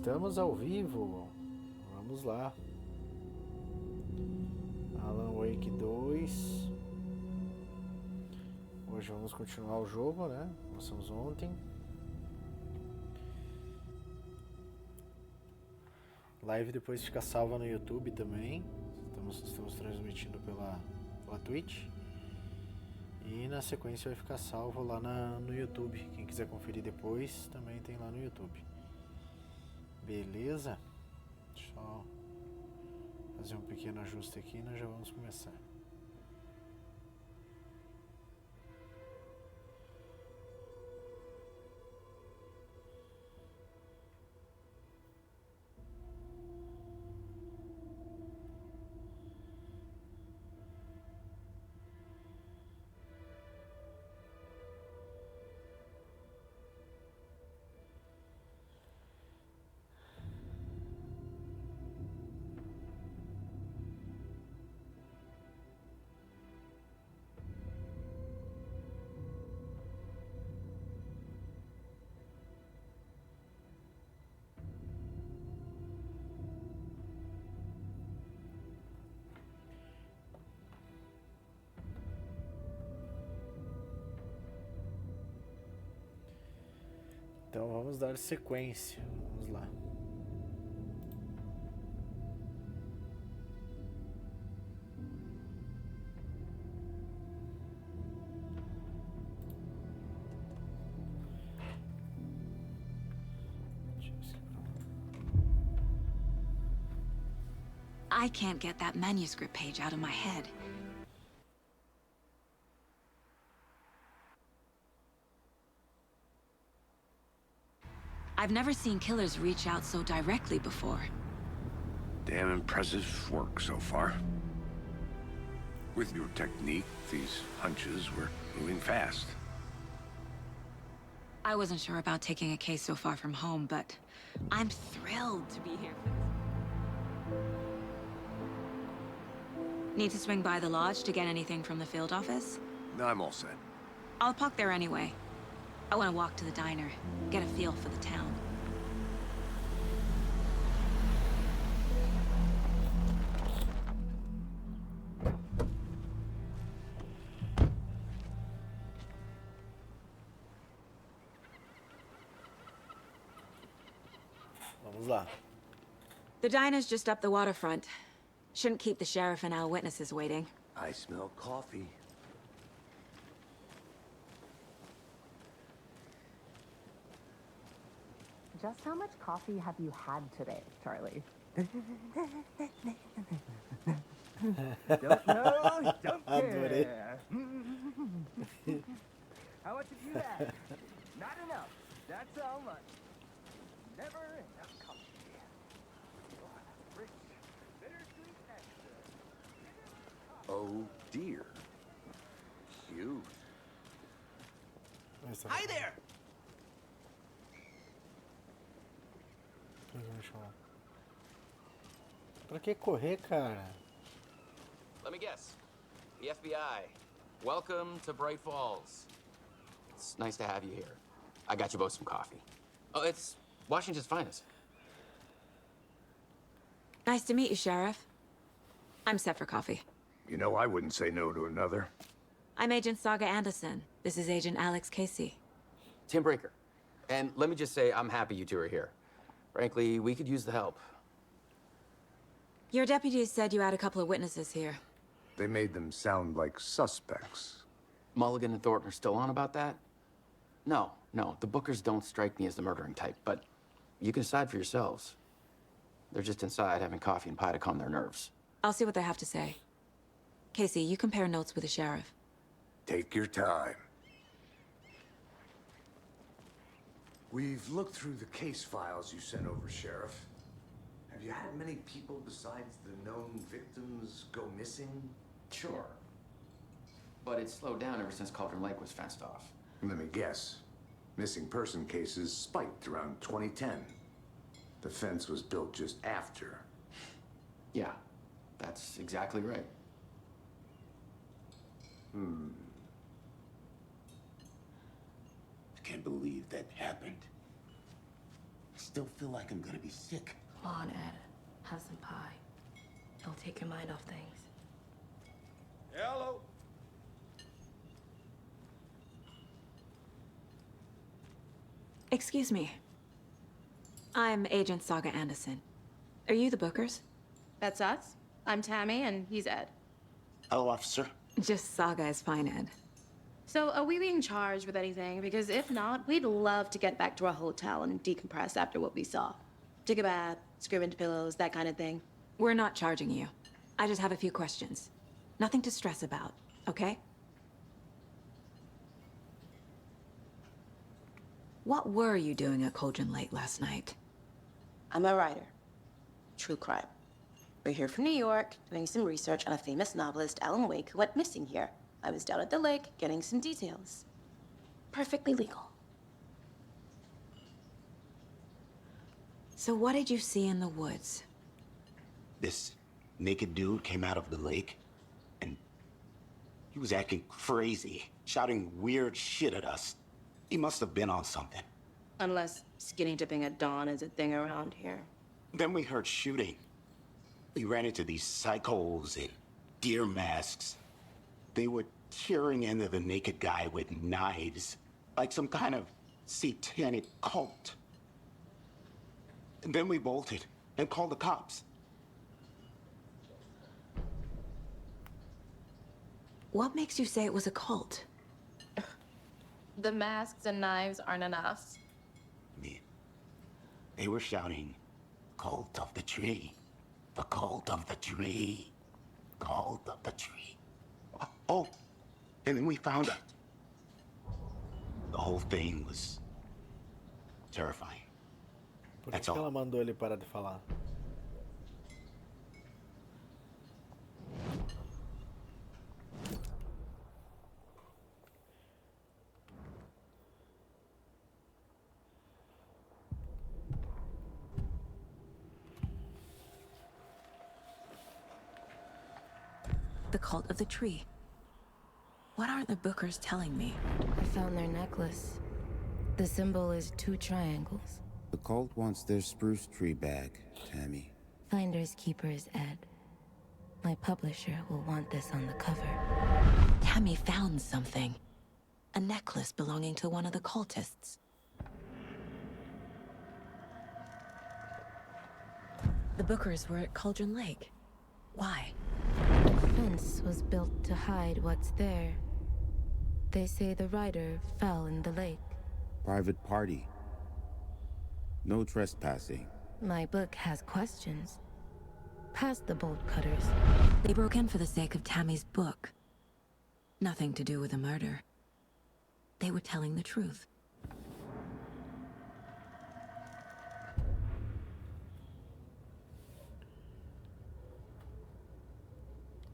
Estamos ao vivo. Vamos lá. Alan Wake 2. Hoje vamos continuar o jogo, né? Começamos ontem. Live depois fica salva no YouTube também. Estamos transmitindo pela Twitch. E na sequência vai ficar salvo lá no YouTube. Quem quiser conferir depois, também tem lá no YouTube. Beleza? Deixa eu fazer um pequeno ajuste aqui e nós já vamos começar. Então vamos dar sequência. Vamos lá. I can't get that manuscript page out of my head. I've never seen killers reach out so directly before. Damn impressive work so far. With your technique, these hunches were moving fast. I wasn't sure about taking a case so far from home, but I'm thrilled to be here for this. Need to swing by the lodge to get anything from the field office? No, I'm all set. I'll park there anyway. I want to walk to the diner, get a feel for the town. Vamos lá. The diner's just up the waterfront. Shouldn't keep the sheriff and our witnesses waiting. I smell coffee. Just how much coffee have you had today, Charlie? Don't know, don't care. How much have you had? Not enough. That's how much. Never enough coffee. Rich, bittersweet extra. Oh dear. Cute. Hi there! Pra que correr, cara? Let me guess. The FBI. Welcome to Bright Falls. It's nice to have you here. I got you both some coffee. Oh, it's Washington's finest. Nice to meet you, Sheriff. I'm set for coffee. You know, I wouldn't say no to another. I'm Agent Saga Anderson. This is Agent Alex Casey. Tim Breaker. And let me just say, I'm happy you two are here. Frankly, we could use the help. Your deputies said you had a couple of witnesses here. They made them sound like suspects. Mulligan and Thornton are still on about that? No, the Bookers don't strike me as the murdering type, but you can decide for yourselves. They're just inside having coffee and pie to calm their nerves. I'll see what they have to say. Casey, you compare notes with the sheriff. Take your time. We've looked through the case files you sent over, Sheriff. Have you had many people besides the known victims go missing? Sure. But it's slowed down ever since Cauldron Lake was fenced off. Let me guess. Missing person cases spiked around 2010. The fence was built just after. Yeah, that's exactly right. I can't believe that happened. still feel like I'm gonna be sick. Come on, Ed. Have some pie. It'll take your mind off things. Hello. Excuse me. I'm Agent Saga Anderson. Are you the Bookers? That's us. I'm Tammy, and he's Ed. Hello, officer. Just Saga is fine, Ed. So, are we being charged with anything? Because if not, we'd love to get back to our hotel and decompress after what we saw. Take a bath, scream into pillows, that kind of thing. We're not charging you. I just have a few questions. Nothing to stress about, okay? What were you doing at Cauldron Lake last night? I'm a writer. True crime. We're here from New York, doing some research on a famous novelist, Alan Wake, who went missing here. I was down at the lake, getting some details. Perfectly legal. So what did you see in the woods? This naked dude came out of the lake, and he was acting crazy, shouting weird shit at us. He must have been on something. Unless skinny dipping at dawn is a thing around here. Then we heard shooting. We ran into these psychos in deer masks. They were tearing into the naked guy with knives, like some kind of satanic cult. And then we bolted and called the cops. What makes you say it was a cult? The masks and knives aren't enough. I mean, they were shouting, "Cult of the tree, the cult of the tree, cult of the tree." Oh, and then we found out. The whole thing was terrifying. Por que That's que all. ela mandou ele parar de falar? The cult of the tree. What aren't the Bookers telling me? I found their necklace. The symbol is 2 triangles. The cult wants their spruce tree back, Tammy. Finders keepers, Ed. My publisher will want this on the cover. Tammy found something. A necklace belonging to one of the cultists. The Bookers were at Cauldron Lake. Why? The fence was built to hide what's there. They say the rider fell in the lake. Private party. No trespassing. My book has questions. Past the bolt cutters. They broke in for the sake of Tammy's book. Nothing to do with a murder. They were telling the truth.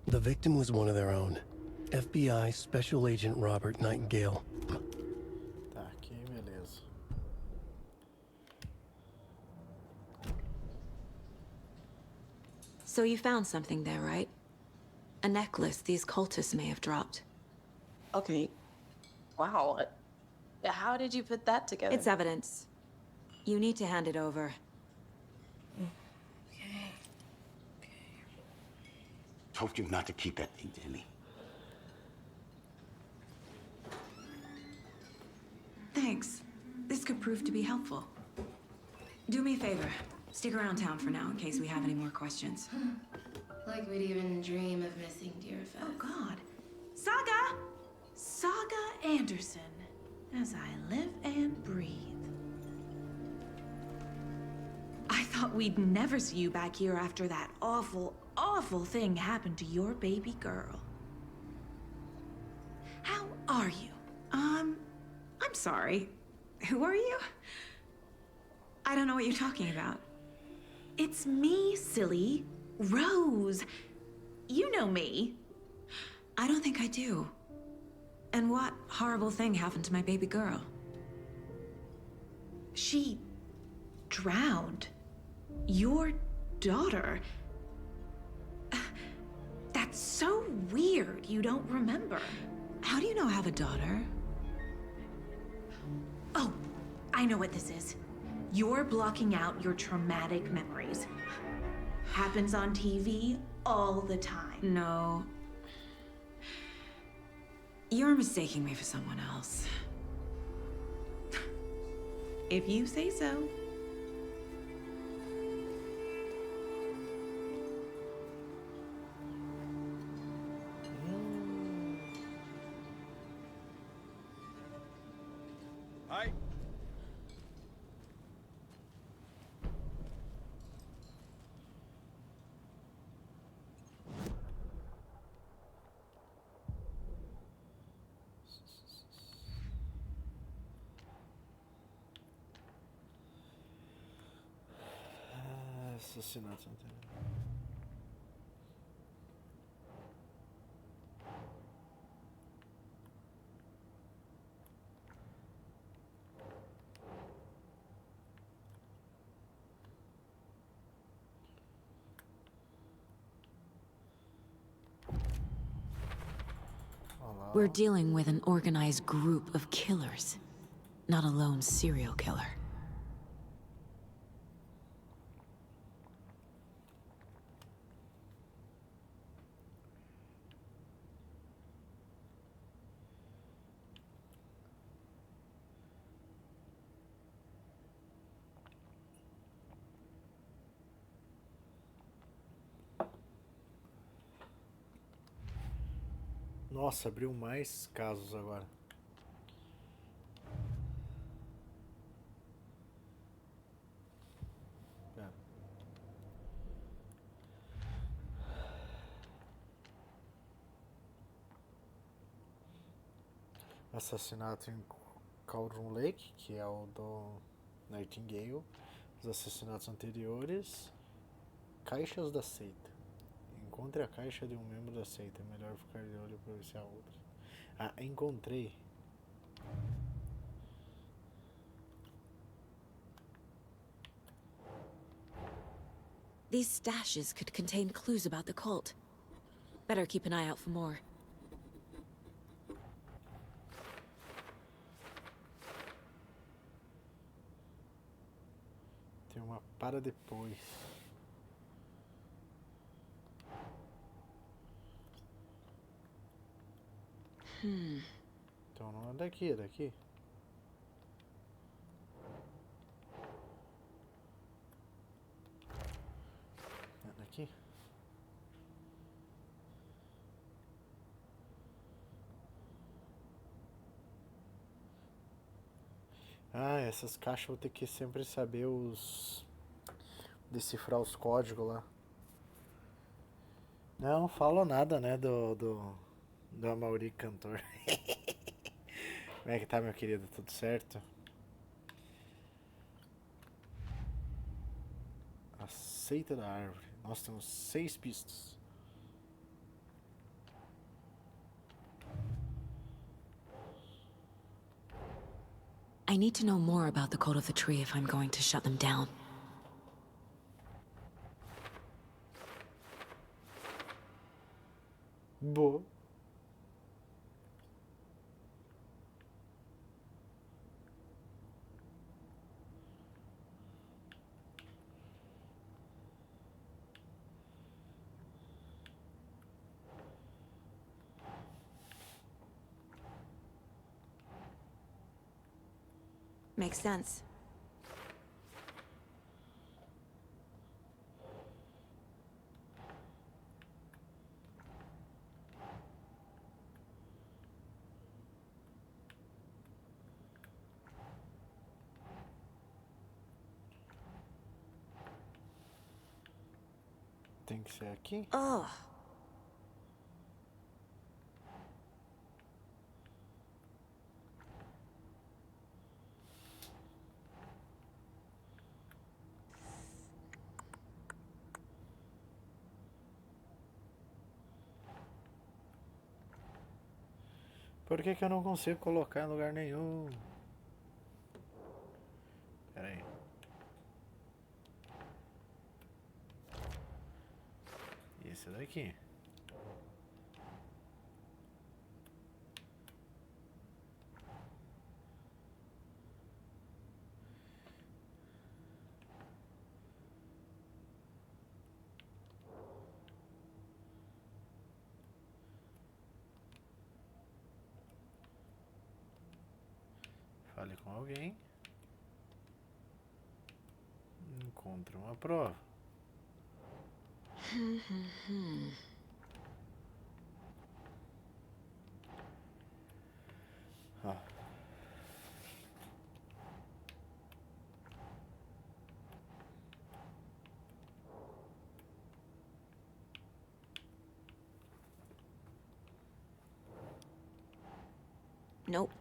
The victim was one of their own. FBI Special Agent Robert Nightingale. Tá, aqui, beleza. So you found something there, right? A necklace these cultists may have dropped. Okay. Wow. How did you put that together? It's evidence. You need to hand it over. Told you not to keep that thing, Tammy. Thanks. This could prove to be helpful. Do me a favor. Stick around town for now in case we have any more questions. Like we'd even dream of missing dear Fez. Oh, God. Saga! Saga Anderson. As I live and breathe. I thought we'd never see you back here after that awful, awful thing happened to your baby girl. How are you? I'm sorry. Who are you? I don't know what you're talking about. It's me, silly. Rose. You know me. I don't think I do. And what horrible thing happened to my baby girl? She drowned. Your daughter. That's so weird you don't remember. How do you know I have a daughter? Oh, I know what this is. You're blocking out your traumatic memories. Happens on TV all the time. No. You're mistaking me for someone else. If you say so. Hi. Assassinato anterior. We're dealing with an organized group of killers, not a lone serial killer. Nossa, abriu mais casos agora. Pera. Assassinato em Cauldron Lake, que é o do Nightingale. Os assassinatos anteriores. Caixas da seita. Encontre a caixa de um membro da seita. É melhor ficar de olho para ver se há outros. Ah, encontrei. These stashes could contain clues about the cult. Better keep an eye out for more. Tem uma para depois. Então não é daqui, é daqui. É daqui? Ah, essas caixas eu vou ter que sempre saber os... decifrar os códigos lá. Não falo nada, né, do Amaury cantor. Como é que tá, meu querido? Tudo certo? A seita da árvore. Nós temos 6 pistas. I need to know more about the code of the tree if I'm going to shut them down. Boa. Makes sense. Tem que ser aqui? Oh. Por que que eu não consigo colocar em lugar nenhum? Pera aí. Esse daqui. Fale com alguém. Encontre uma prova. Ó. Nope.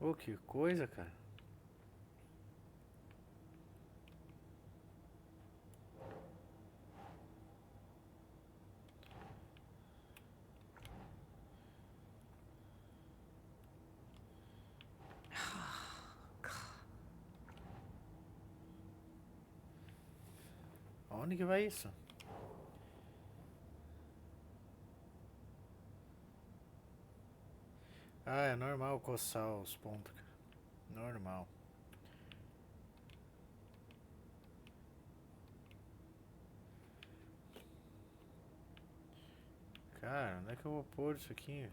Oh, que coisa, cara. Aonde que vai isso? Ah, é normal coçar os pontos, cara. Normal. Cara, onde é que eu vou pôr isso aqui, velho?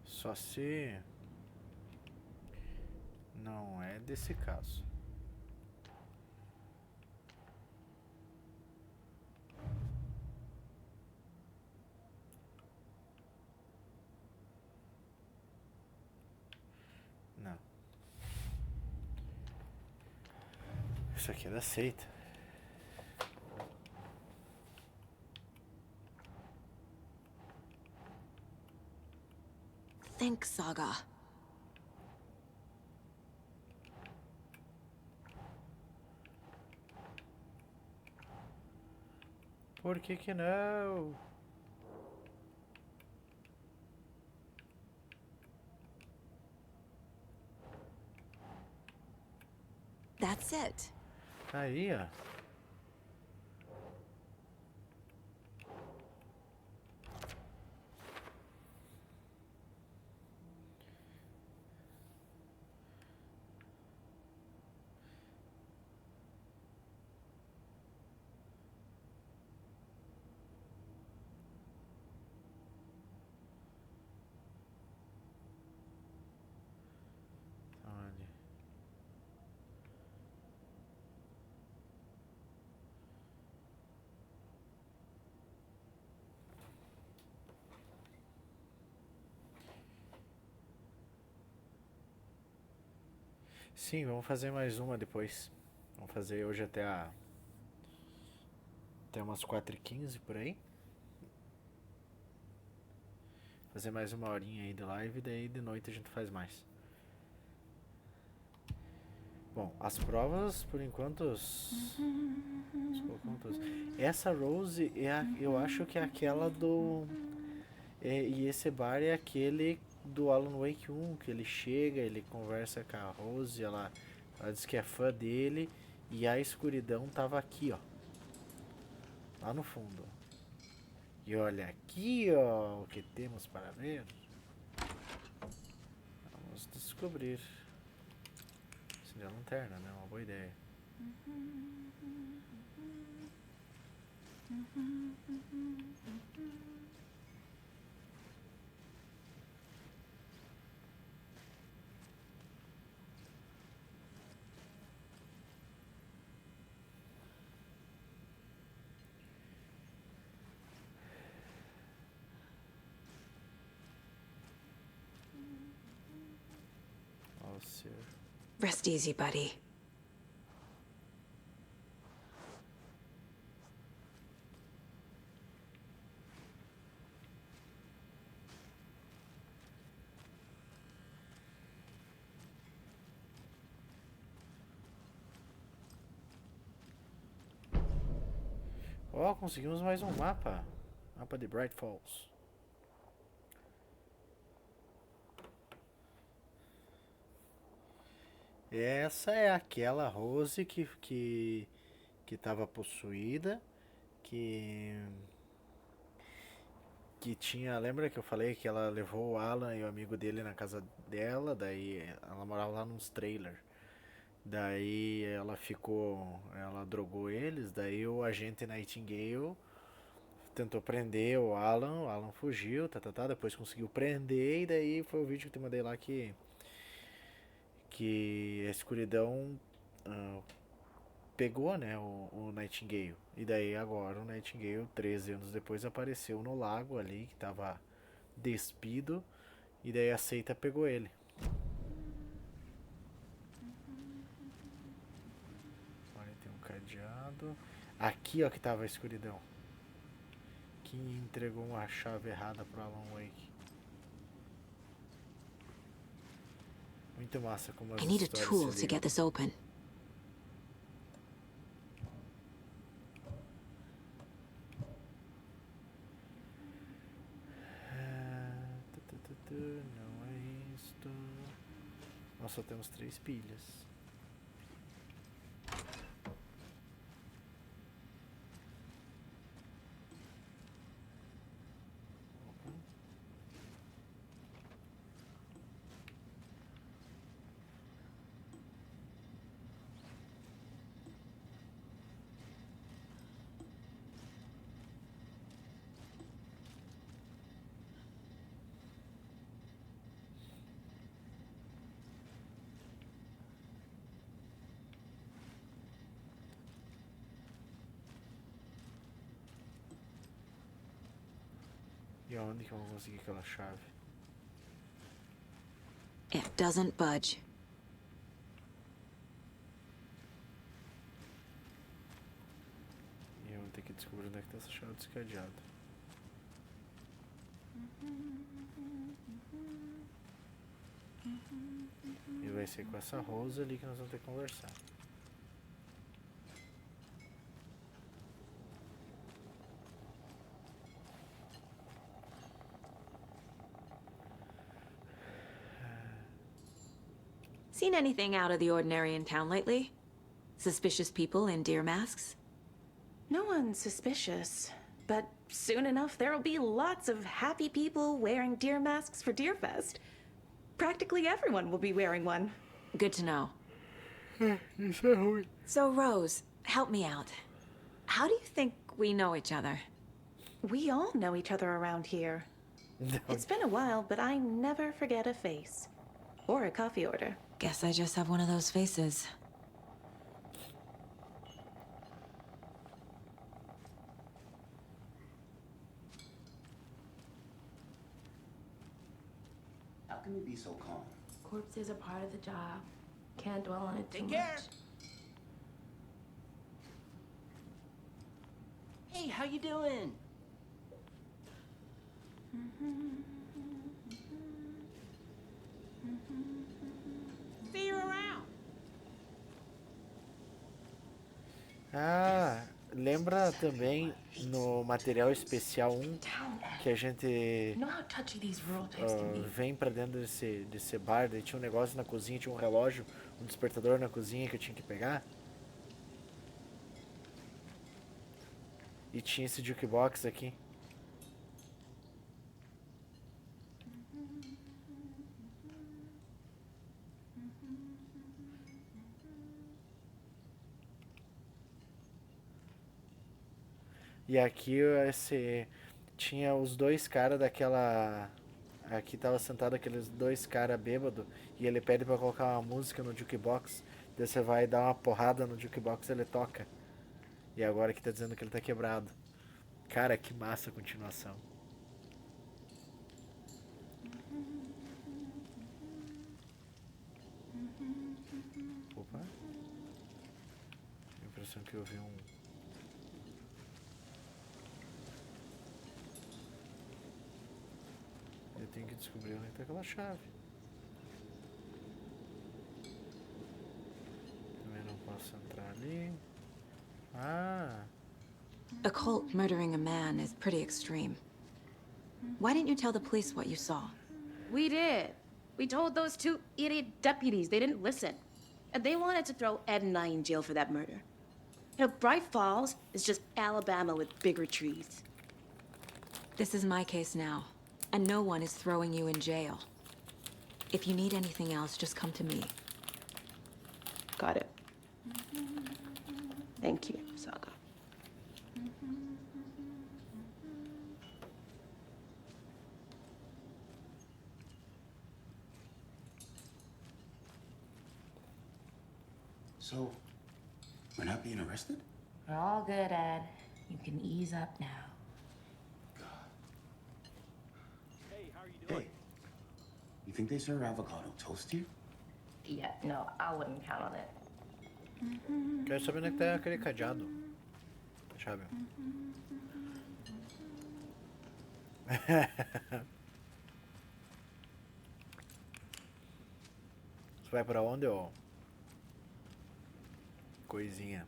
Só se... Não é desse caso. Não. Isso aqui é da seita. Think, Saga. Por que que não? That's it. Aí, ó. Olha. Sim, vamos fazer mais uma depois. Vamos fazer hoje até umas 4h15 por aí. Fazer mais uma horinha aí de live, daí de noite a gente faz mais. Bom, as provas, por enquanto, essa Rose eu acho que é aquela do... e esse bar é aquele do Alan Wake 1, que ele chega, ele conversa com a Rose, ela diz que é fã dele, e a escuridão tava aqui, ó. Lá no fundo. E olha aqui, ó, o que temos para ver. Vamos descobrir. Seria a lanterna, né? Uma boa ideia. Ó, ser. Rest easy, buddy. Ó, conseguimos mais um mapa. Mapa de Bright Falls. Essa é aquela Rose que estava possuída, que tinha, lembra que eu falei que ela levou o Alan e o amigo dele na casa dela, daí ela morava lá nos trailers. Daí ela drogou eles, daí o agente Nightingale tentou prender o Alan fugiu, depois conseguiu prender, e daí foi o vídeo que eu te mandei lá que a escuridão pegou, né, o Nightingale. E daí agora o Nightingale, 13 anos depois, apareceu no lago ali, que tava despido, e daí a seita pegou ele. Olha, tem um cadeado. Aqui, ó, que tava a escuridão. Que entregou uma chave errada pro Alan Wake. Muito massa como as I need a histórias tool se to ligam. get this open. Não é isto. Nós só temos 3 pilhas. E onde que eu vou conseguir aquela chave? It doesn't budge. E eu vou ter que descobrir onde é que tá essa chave descadeada. E vai ser com essa Rosa ali que nós vamos ter que conversar. Seen anything out of the ordinary in town lately? Suspicious people in deer masks? No one's suspicious, but soon enough there'll be lots of happy people wearing deer masks for Deerfest. Practically everyone will be wearing one. Good to know. Isso é ruim. So, Rose, help me out. How do you think we know each other? We all know each other around here. It's been a while, but I never forget a face. Or a coffee order. Guess I just have one of those faces. How can you be so calm? Corpses are part of the job. Can't dwell on it too Take care. much. Hey, how you doing? See you around. Ah, lembra também no material especial 1 que a gente You know how touchy these rural types can be? vem pra dentro desse bar, daí tinha um negócio na cozinha, tinha um relógio, um despertador na cozinha que eu tinha que pegar. E tinha esse jukebox aqui. E aqui tinha os dois caras daquela. Aqui tava sentado aqueles dois caras bêbados e ele pede pra colocar uma música no jukebox. Daí você vai dar uma porrada no jukebox e ele toca. E agora que tá dizendo que ele tá quebrado. Cara, que massa a continuação. Opa. Tenho a impressão que eu vi um. Eu tenho que descobrir onde tá aquela chave. Também não posso entrar ali. Ah. A cult murdering a man is pretty extreme. Why didn't you tell the police what you saw? We did. We told those 2 idiot deputies. They didn't listen. And they wanted to throw Ed and I in jail for that murder. You know, Bright Falls is just Alabama with bigger trees. This is my case now, and no one is throwing you in jail. If you need anything else, just come to me. Got it. Thank you, Saga. So, we're not being arrested? We're all good, Ed. You can ease up now. Hey, you think they serve avocado toast here? Yeah, no, I wouldn't count on it. Quero saber onde é que tá aquele cadeado. Chave. Você vai pra onde, ô? Coisinha.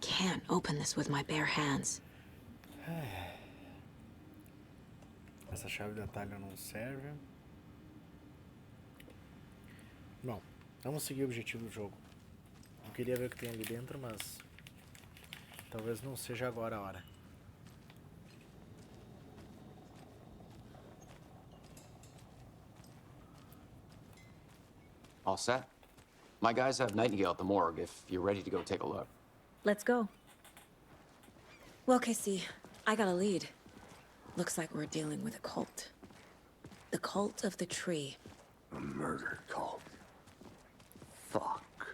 Can't open this with my bare hands. Essa chave de atalho não serve. Bom, vamos seguir o objetivo do jogo. Eu queria ver o que tem ali dentro, mas talvez não seja agora a hora. All set? My guys have Nightingale at the morgue if you're ready to go take a look. Let's go. Well, Casey, I got a lead. Looks like we're dealing with a cult. The cult of the tree. A murder cult. Fuck.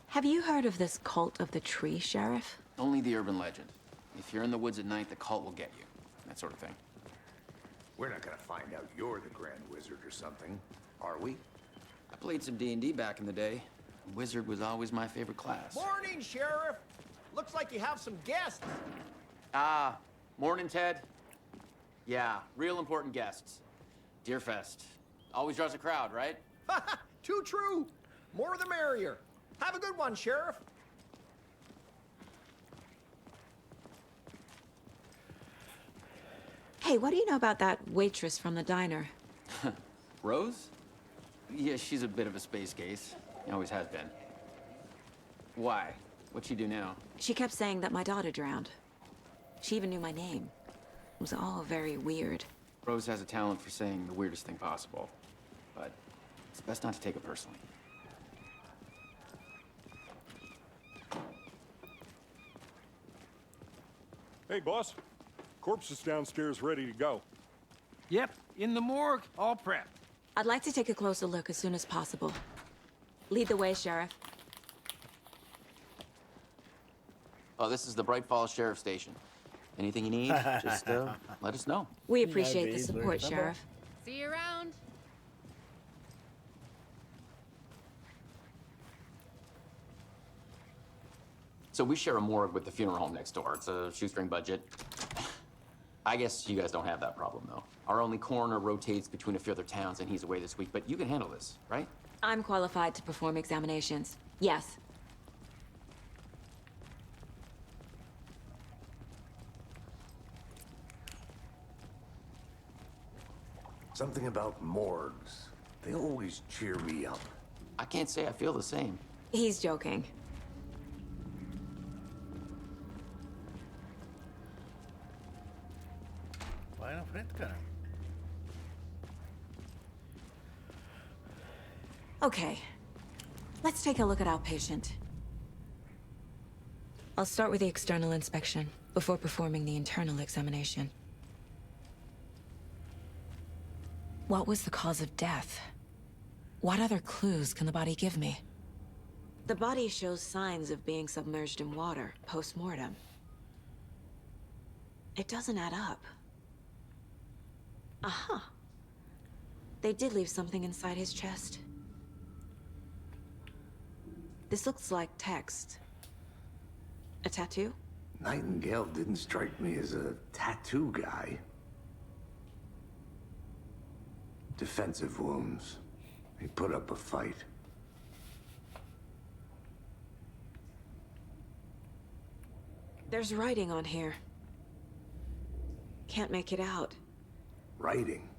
Have you heard of this cult of the tree, Sheriff? Only the urban legend. If you're in the woods at night, the cult will get you. That sort of thing. We're not gonna find out you're the Grand Wizard or something, are we? I played some D&D back in the day. Wizard was always my favorite class. Morning, Sheriff. Looks like you have some guests. Ah, morning, Ted. Yeah, real important guests. Deerfest. Always draws a crowd, right? Too true. More the merrier. Have a good one, Sheriff. Hey, what do you know about that waitress from the diner? Rose? Yeah, she's a bit of a space case. Always has been. Why? What'd she do now? She kept saying that my daughter drowned. She even knew my name. It was all very weird. Rose has a talent for saying the weirdest thing possible. But it's best not to take it personally. Hey, boss. Corpse is downstairs ready to go. Yep, in the morgue, all prepped. I'd like to take a closer look as soon as possible. Lead the way, Sheriff. Oh, this is the Bright Falls Sheriff Station. Anything you need, just let us know. We appreciate the support, Sheriff. See you around. So we share a morgue with the funeral home next door. It's a shoestring budget. I guess you guys don't have that problem, though. Our only coroner rotates between a few other towns, and he's away this week, but you can handle this, right? I'm qualified to perform examinations. Yes. Something about morgues. They always cheer me up. I can't say I feel the same. He's joking. Vai na frente, cara. Okay. Let's take a look at our patient. I'll start with the external inspection before performing the internal examination. What was the cause of death? What other clues can the body give me? The body shows signs of being submerged in water post-mortem. It doesn't add up. Aha. They did leave something inside his chest. This looks like text. A tattoo? Nightingale didn't strike me as a tattoo guy. Defensive wounds. He put up a fight. There's writing on here. Can't make it out. Writing?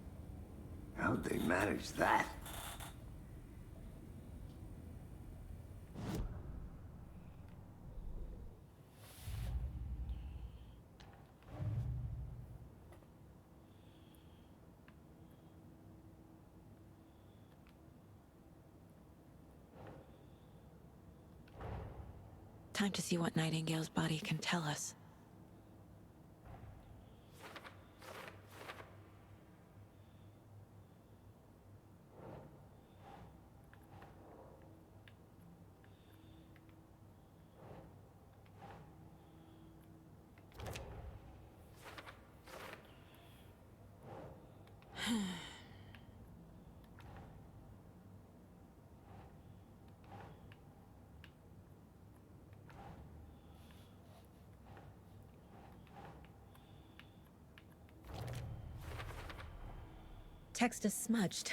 How'd they manage that? Time to see what Nightingale's body can tell us. Text is smudged.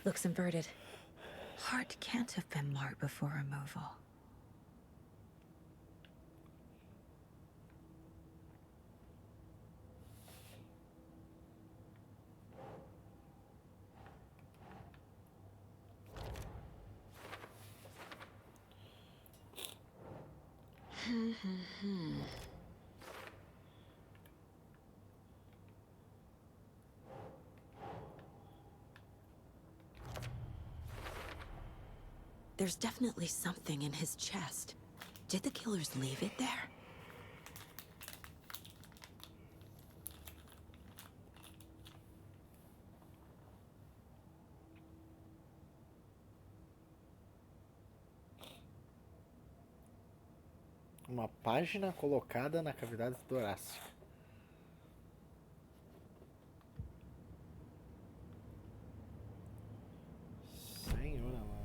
Looks inverted. Heart can't have been marked before removal. There's definitely something in his chest. Did the killers leave it there? Uma página colocada na cavidade torácica. Senhor amado.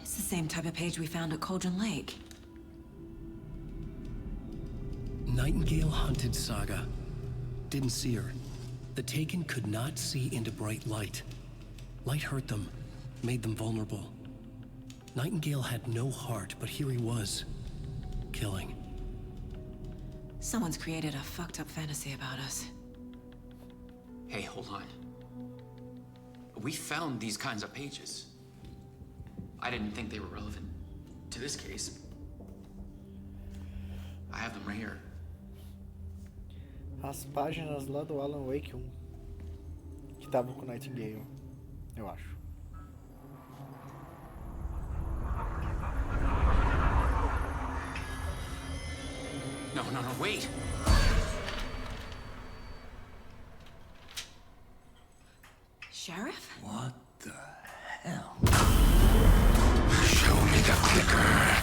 It's the same type of page we found at Cauldron Lake. Nightingale hunted Saga. Didn't see her. The Taken could not see into bright light. Light hurt them, made them vulnerable. Nightingale had no heart, but here he was, killing. Someone's created a fucked up fantasy about us. Hey, hold on. We found these kinds of pages. I didn't think they were relevant to this case. I have them right here. As páginas lá do Alan Wake 1. Que estavam com Nightingale. Eu acho. No, wait! Sheriff? What the hell? Show me the clicker.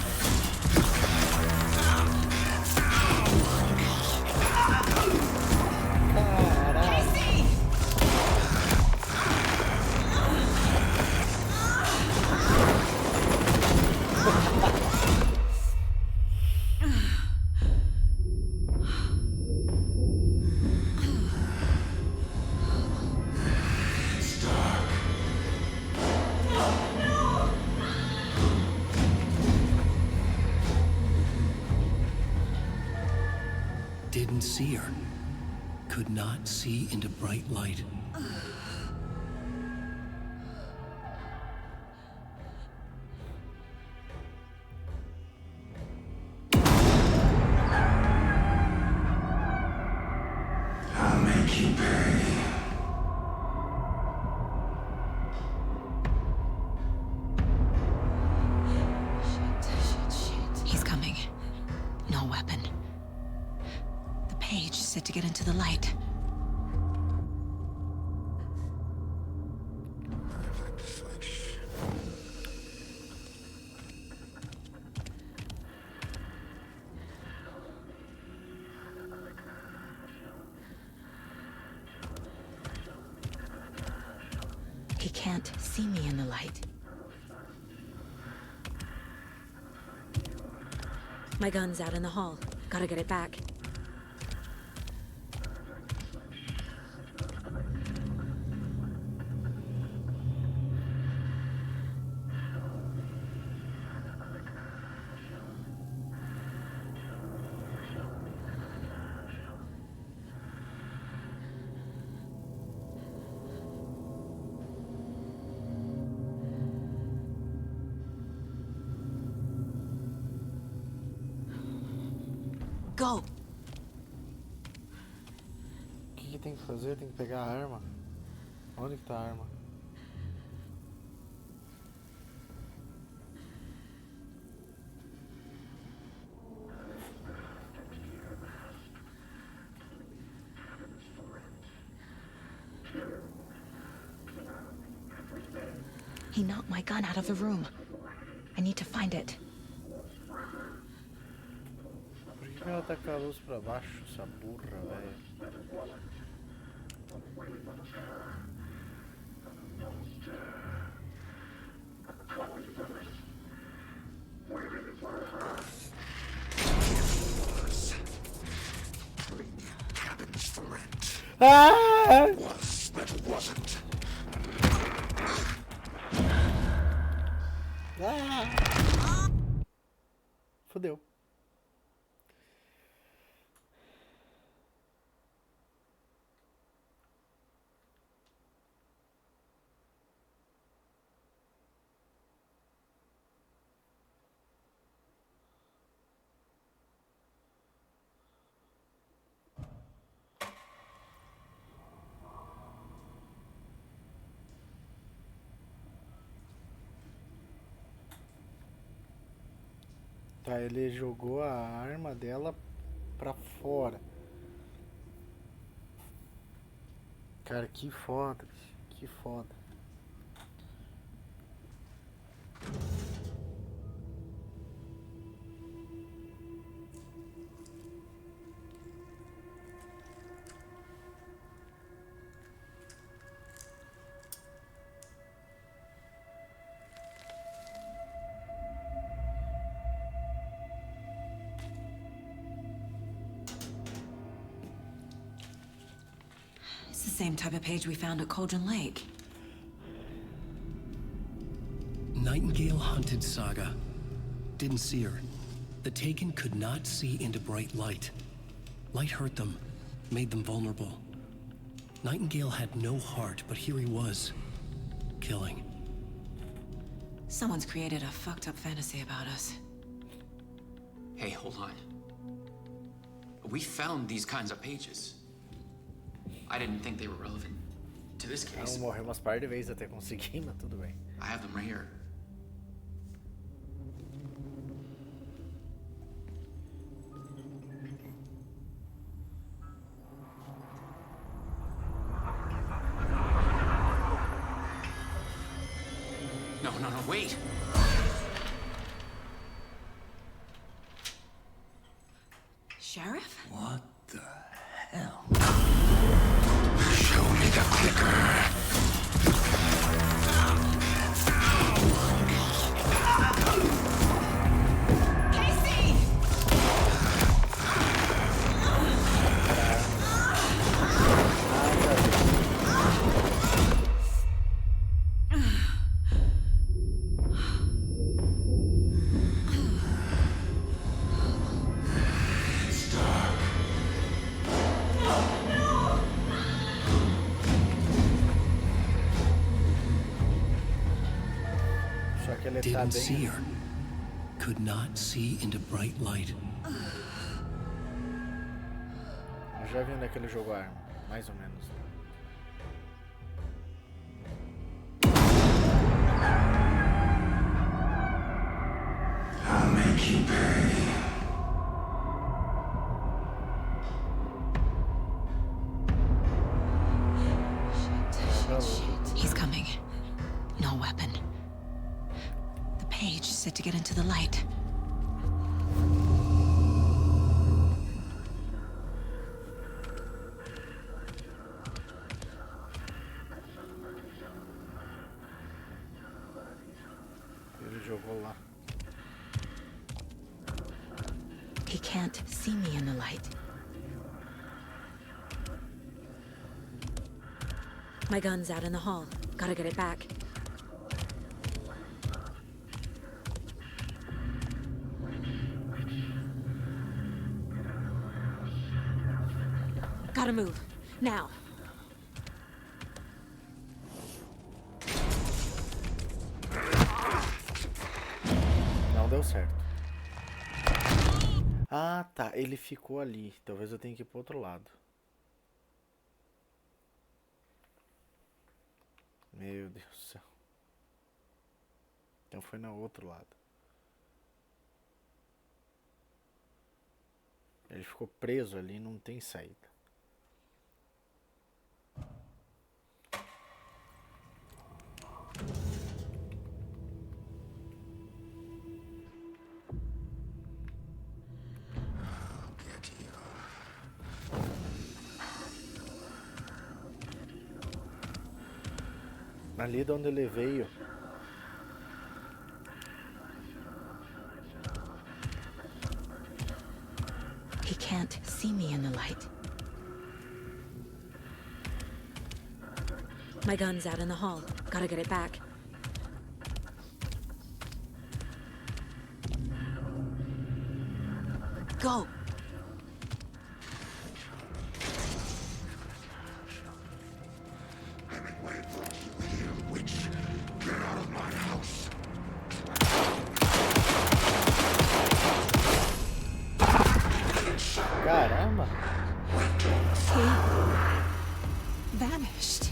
Didn't see her. Could not see into bright light. I'll make you pay. Shit. He's coming. No weapon. The page said to get into the light. He can't see me in the light. My gun's out in the hall. Gotta get it back. go. O que tem que fazer? Tem que pegar a arma. Onde que tá a arma? He knocked my gun out of the room. I need to find it. Por que ela tá com a luz pra baixo, essa burra, velho? Ah! Was, but wasn't. Ah! Fodeu. Tá, ele jogou a arma dela pra fora. Cara, que foda, bicho. Que foda. It's the same type of page we found at Cauldron Lake. Nightingale hunted Saga. Didn't see her. The Taken could not see into bright light. Light hurt them, made them vulnerable. Nightingale had no heart, but here he was, killing. Someone's created a fucked up fantasy about us. Hey, hold on. We found these kinds of pages. I didn't think they were relevant to this case. Morreu umas par de vezes até conseguir, mas tudo bem. I have them right here. No, wait! Sheriff? What the hell? Show me the clicker. Didn't see her. Could not see into bright light. Eu já vi onde é que ele jogou a arma, mais ou menos. I'll make you pay. He's coming. No weapon. The page said to get into the light. Ele jogou lá. He can't see me in the light. My gun's out in the hall. Gotta get it back. Gotta move. Now. Não deu certo. Ah, tá. Ele ficou ali. Talvez eu tenha que ir pro outro lado. Meu Deus do céu. Então foi no outro lado. Ele ficou preso ali, não tem saída. Ali de onde ele veio. He can't see me in the light. My gun's out in the hall. Gotta get it back. Go! Caramba! He vanished.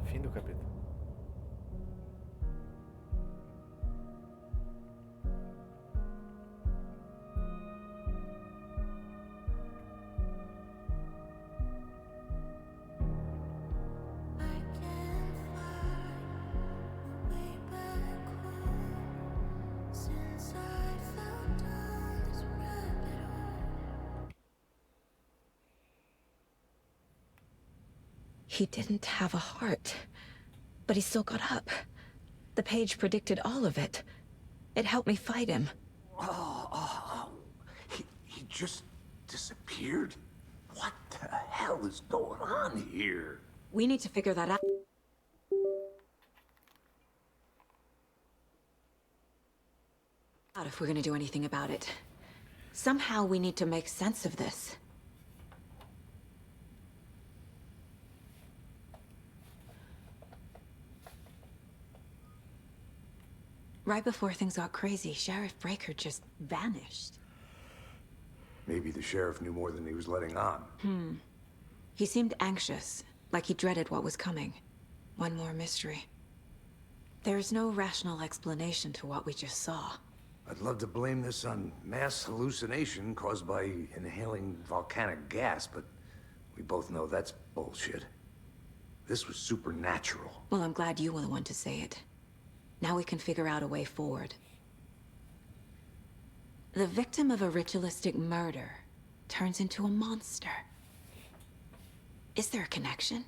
Fim do capítulo. He didn't have a heart, but he still got up. The page predicted all of it. It helped me fight him. He just disappeared? What the hell is going on here? We need to figure that out if we're gonna do anything about it. Somehow we need to make sense of this. Right before things got crazy, Sheriff Breaker just vanished. Maybe the sheriff knew more than he was letting on. He seemed anxious, like he dreaded what was coming. One more mystery. There's no rational explanation to what we just saw. I'd love to blame this on mass hallucination caused by inhaling volcanic gas, but we both know that's bullshit. This was supernatural. Well, I'm glad you were the one to say it. Now we can figure out a way forward. The victim of a ritualistic murder turns into a monster. Is there a connection?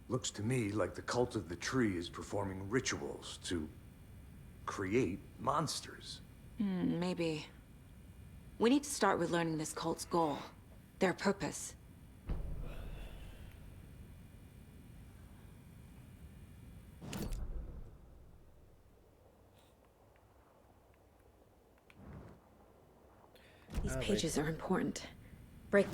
Looks to me like the cult of the tree is performing rituals to create monsters. Maybe. We need to start with learning this cult's goal. Their purpose. These pages are important. Break.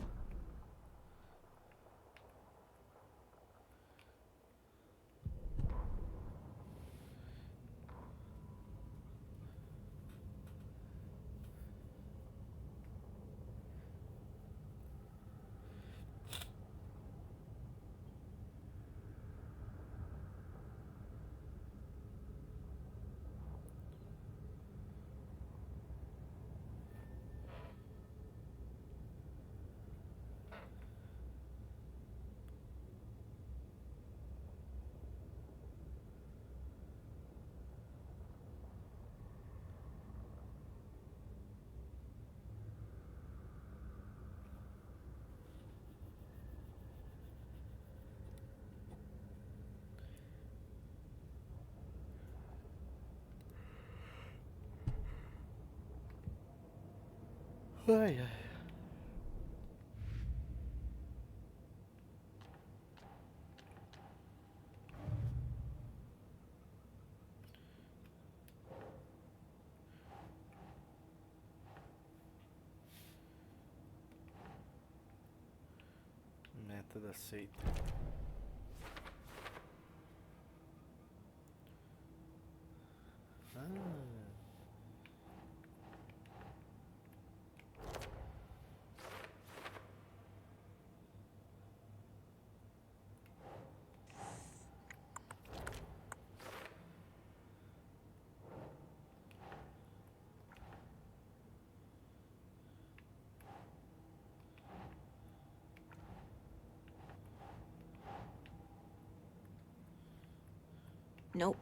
Ai, ai. Método aceito. Nope.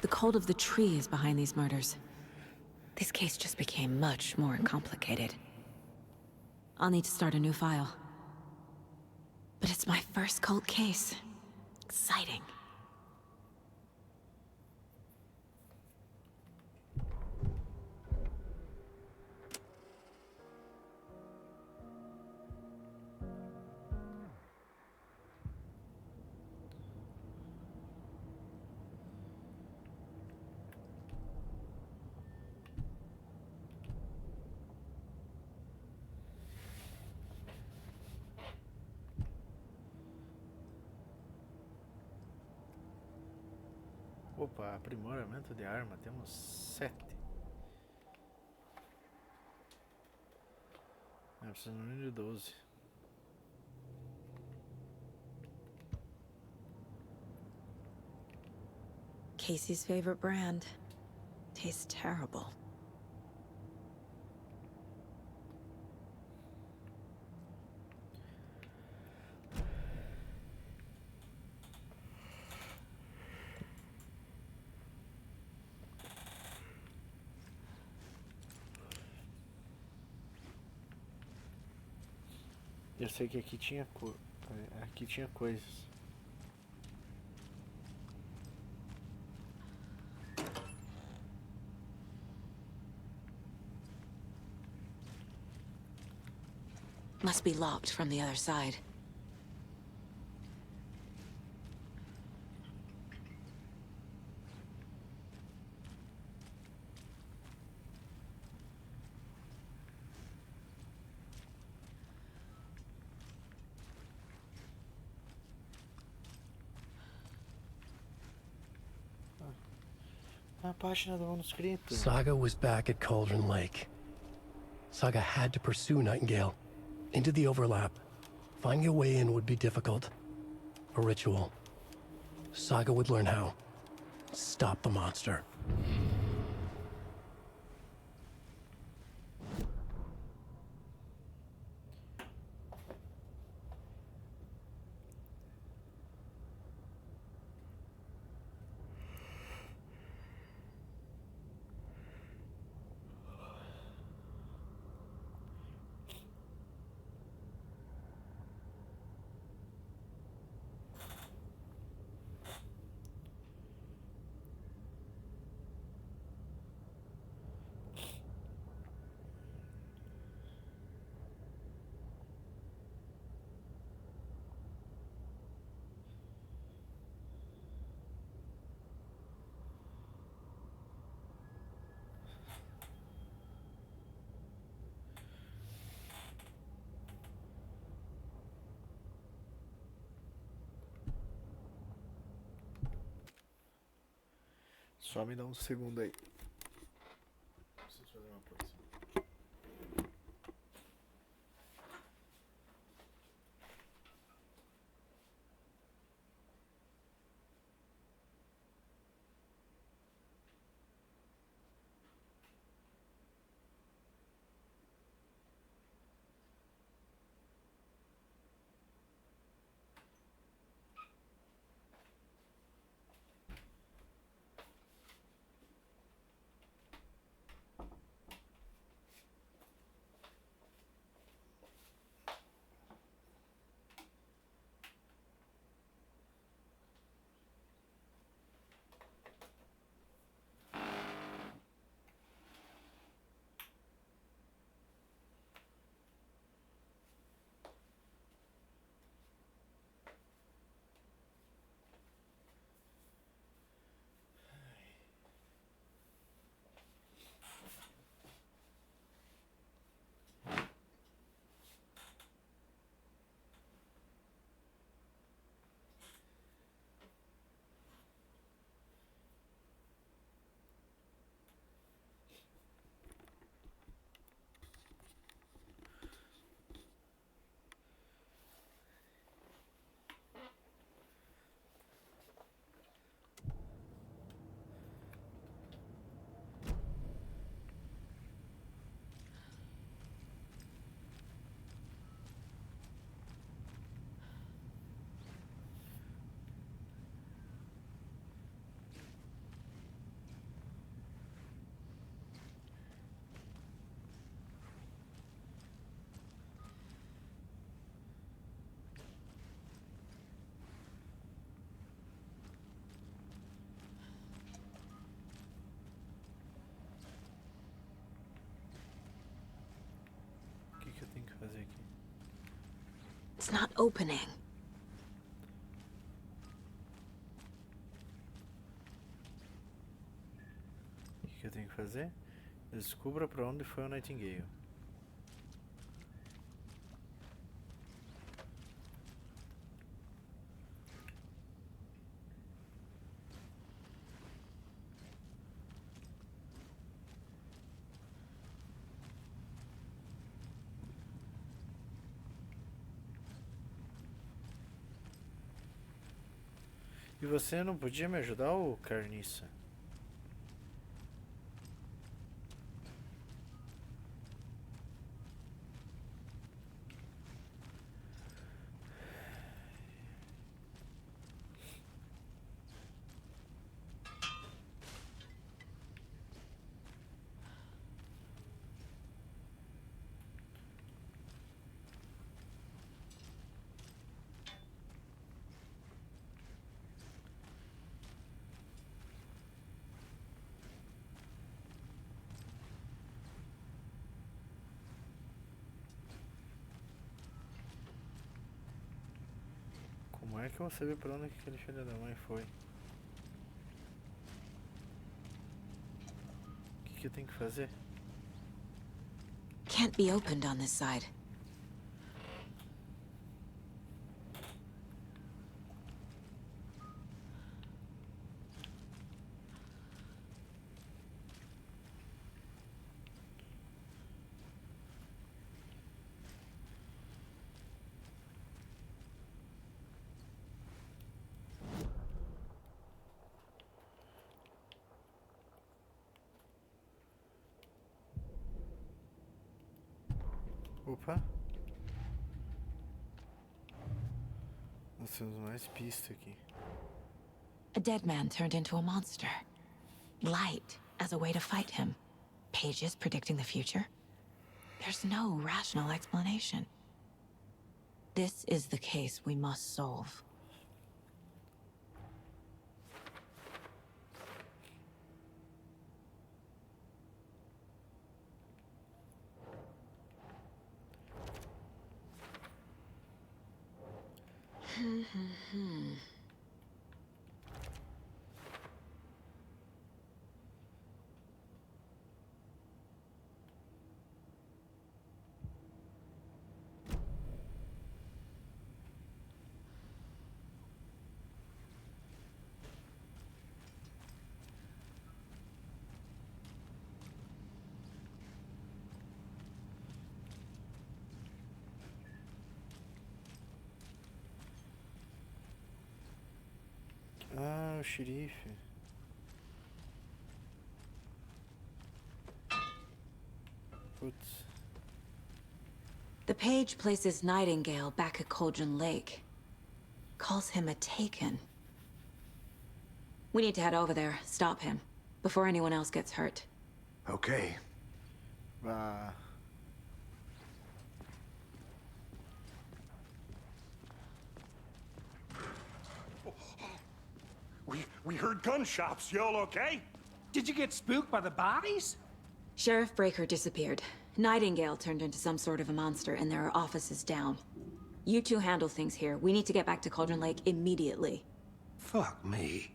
The cult of the tree is behind these murders. This case just became much more complicated. I'll need to start a new file. But it's my first cult case. Exciting. Opa, aprimoramento de arma, temos 7. Precisamos de 12. Casey's favorite brand. Tastes terrible. Eu sei que aqui tinha coisas. Must be locked from the other side. A página do manuscrito. Saga was back at Cauldron Lake. Saga had to pursue Nightingale into the overlap. Finding a way in would be difficult. A ritual. Saga would learn how. Stop the monster. Só me dá um segundo aí. Preciso It's not opening. O que eu tenho que fazer? Descubra para onde foi o Nightingale. E você não podia me ajudar, ô carniça? Como é que eu vou saber pra onde que aquele filho da mãe foi? O que eu tenho que fazer? Can't be opened on this side. Opa! Nós temos mais pista aqui. A dead man turned into a monster. Light as a way to fight him. Pages predicting the future. There's no rational explanation. This is the case we must solve. Ah, o xerife. Putz. The page places Nightingale back at Cauldron Lake. Calls him a Taken. We need to head over there, stop him, before anyone else gets hurt. Okay. We heard gunshots. Y'all okay? Did you get spooked by the bodies? Sheriff Breaker disappeared. Nightingale turned into some sort of a monster, and there are offices down. You two handle things here. We need to get back to Cauldron Lake immediately. Fuck me.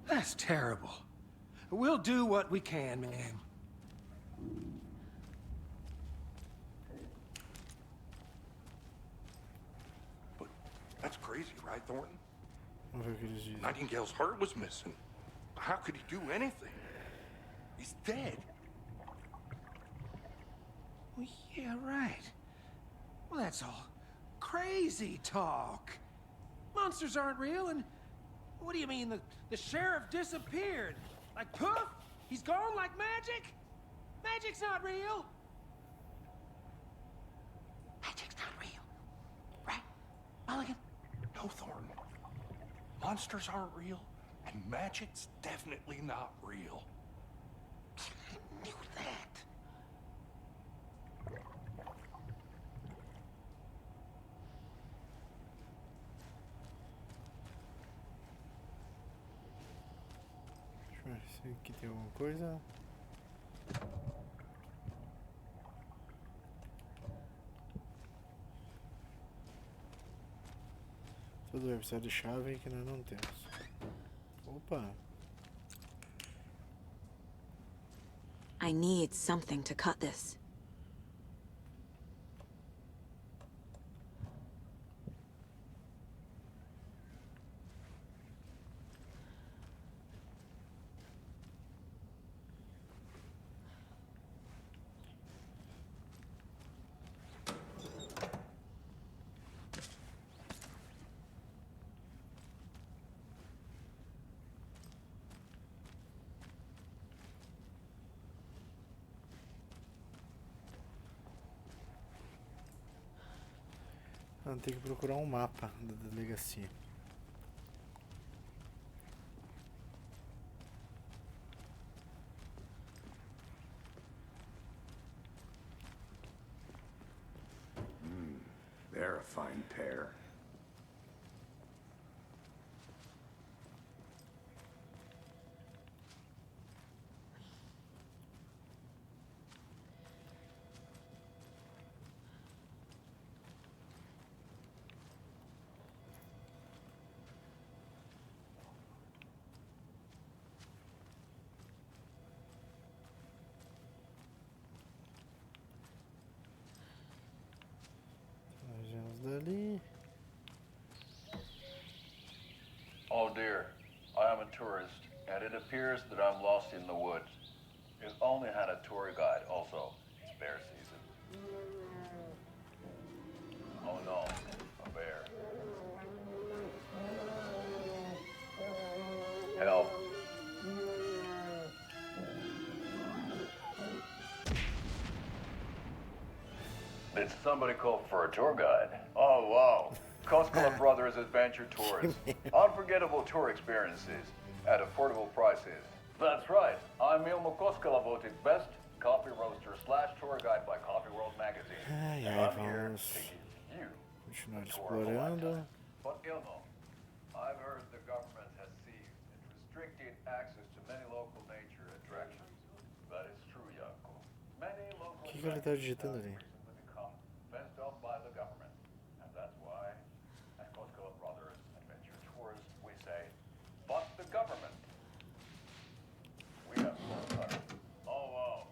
That's terrible. We'll do what we can, ma'am. But that's crazy, right, Thornton? Vamos ver o que eles dizem. Nightingale's heart was missing. How could he do anything? He's dead. Well, yeah, right. Well, that's all crazy talk. Monsters aren't real, and what do you mean? The sheriff disappeared? Like poof? He's gone like magic? Magic's not real. Magic's not real. Right, Mulligan? No, Thornton. Monsters aren't real, and magic's definitely not real. I knew that. Deixa eu ver se aqui tem alguma coisa. do episódio-chave que nós não temos. Opa! I need something to cut this. Tem que procurar um mapa da delegacia. They're a fine pair. Nós vemos dali. Oh dear, I am a tourist, and it appears that I'm lost in the woods. We've only had a tour guide also. It's bear season. Oh no, a bear. Help. Did somebody call for a tour guide? Oh wow. Koskela Brothers Adventure Tours. Unforgettable tour experiences at affordable prices. That's right. I'm Ilmo Koskela, voted best coffee roaster / tour guide by Coffee World magazine. Ai, And ai, I'm here vamos to give you continuar a tour of a explorando. lifetime. But Ilmo, I've heard the government has seized and restricted access to many local nature attractions. That is true, Yanko. Many local O que ele tá digitando ali? recently become fenced off by the government. And that's why, at Koskela Brothers Adventure Tours, we say, fuck the government. We have full cover. Oh, wow.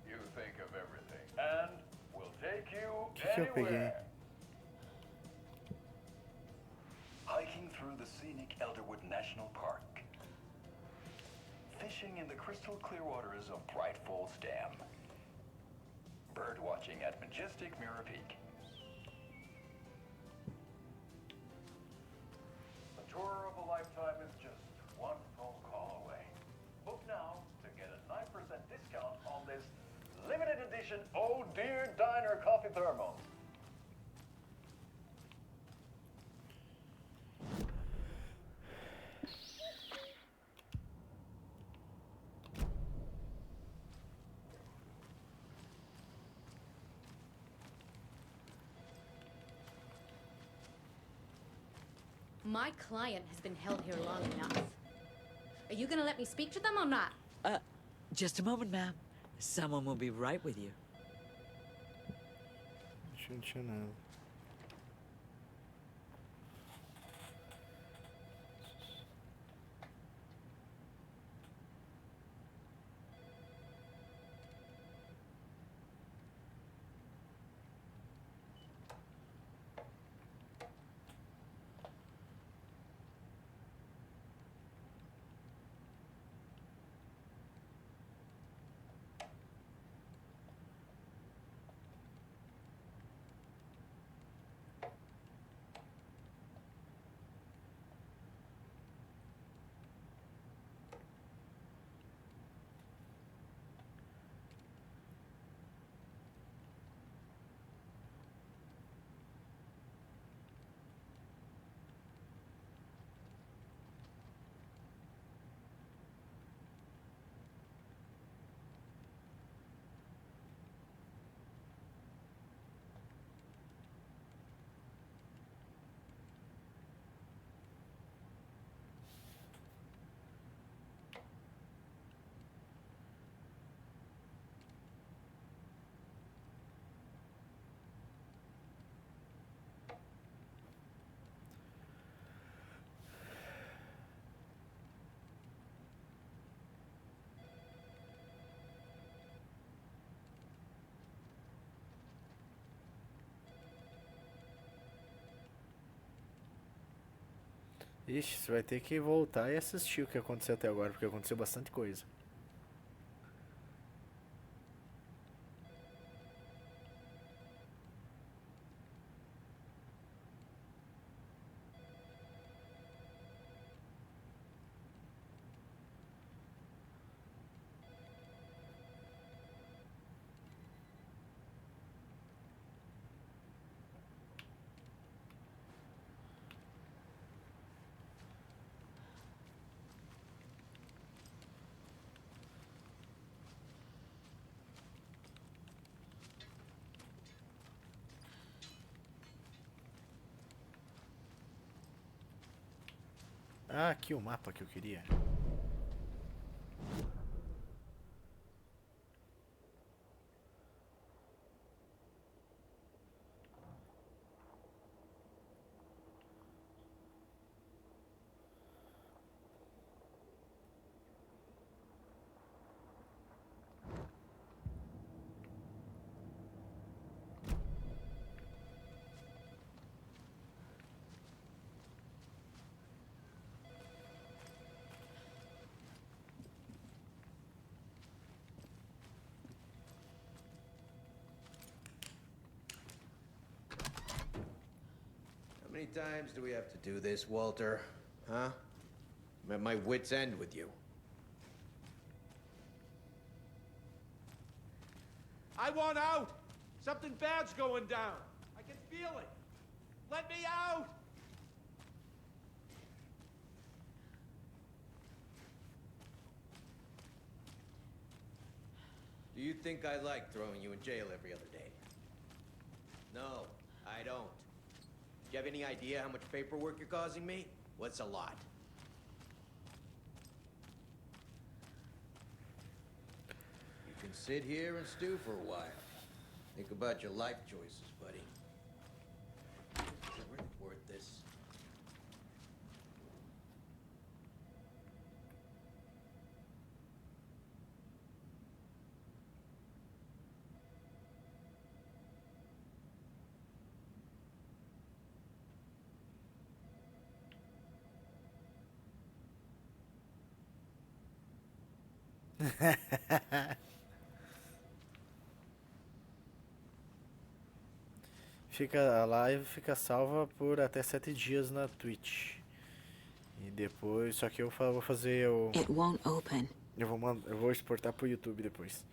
You think of everything. And we'll take you que eu peguei? anywhere. Hiking through the scenic Elderwood National Park. Fishing in the crystal clear waters of Bright Falls Dam. Bird watching at majestic Mirror Peak. The tour of a lifetime is just one phone call away. Book now to get a 9% discount on this limited edition Oh Dear Diner coffee thermos. My client has been held here long enough. Are you gonna let me speak to them or not? Just a moment, ma'am. Someone will be right with you. Deixa eu adicionar. Ixi, você vai ter que voltar e assistir o que aconteceu até agora, porque aconteceu bastante coisa. Ah, aqui o mapa que eu queria. How many times do we have to do this, Walter? Huh? I'm at my wit's end with you. I want out! Something bad's going down. I can feel it. Let me out! Do you think I like throwing you in jail every other day? No, I don't. Do you have any idea how much paperwork you're causing me? What's a lot? You can sit here and stew for a while. Think about your life choices, buddy. Is it really worth this? A live fica salva por até 7 dias na Twitch. E depois, só que eu vou fazer o... It won't open. Eu vou exportar pro YouTube depois.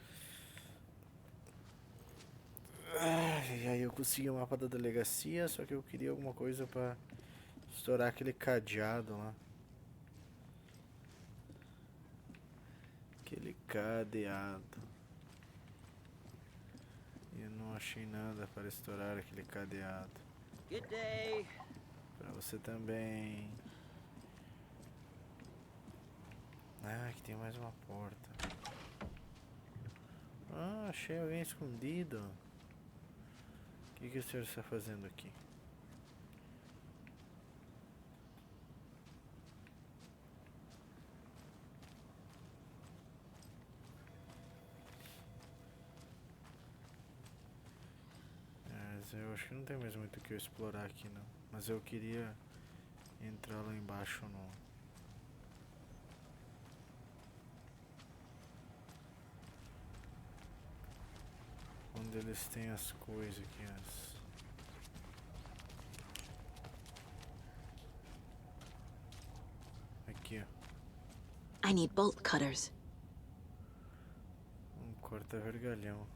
E aí eu consegui o mapa da delegacia, só que eu queria alguma coisa pra estourar aquele cadeado lá. Aquele cadeado. E eu não achei nada para estourar aquele cadeado. Good day. Pra você também. Ah, aqui tem mais uma porta. Ah, achei alguém escondido. O que o senhor está fazendo aqui? Mas eu acho que não tem mais muito o que eu explorar aqui não. Mas eu queria entrar lá embaixo no... onde eles têm as coisas aqui, aqui, ó. I need bolt cutters. Corta-vergalhão.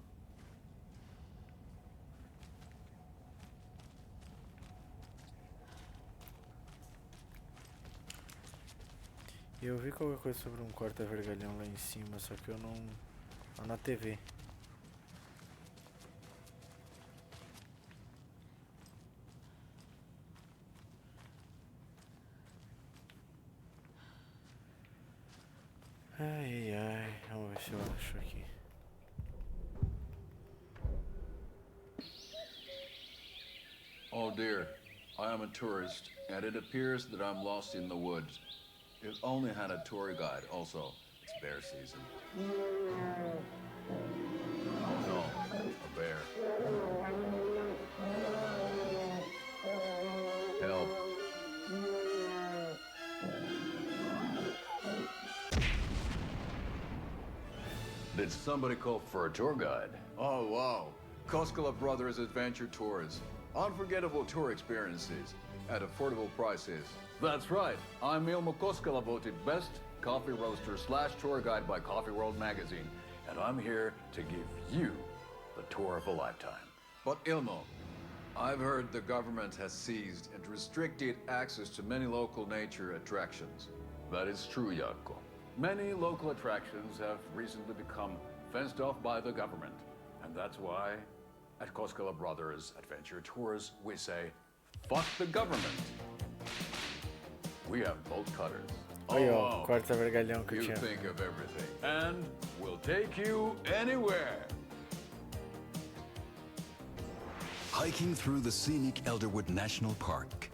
Eu vi qualquer coisa sobre um corta-vergalhão lá em cima, só que eu não... lá na TV. Ai, ai, vamos ver se eu acho aqui. Oh dear, I am a tourist, and it appears that I'm lost in the woods. If only had a tour guide. Also, it's bear season. No, a bear. Help. Did somebody call for a tour guide? Oh, wow. Koskela Brothers Adventure Tours. Unforgettable tour experiences at affordable prices. That's right. I'm Ilmo Koskela, voted best coffee roaster / tour guide by Coffee World magazine. And I'm here to give you the tour of a lifetime. But Ilmo, I've heard the government has seized and restricted access to many local nature attractions. That is true, Jarkko. Many local attractions have recently become fenced off by the government. And that's why, at Koskela Brothers Adventure Tours, we say, fuck the government. We have bolt cutters. Olha o corta vergalhão que eu You tinha. think of everything. And we'll take you anywhere. Hiking through the scenic Elderwood National Park.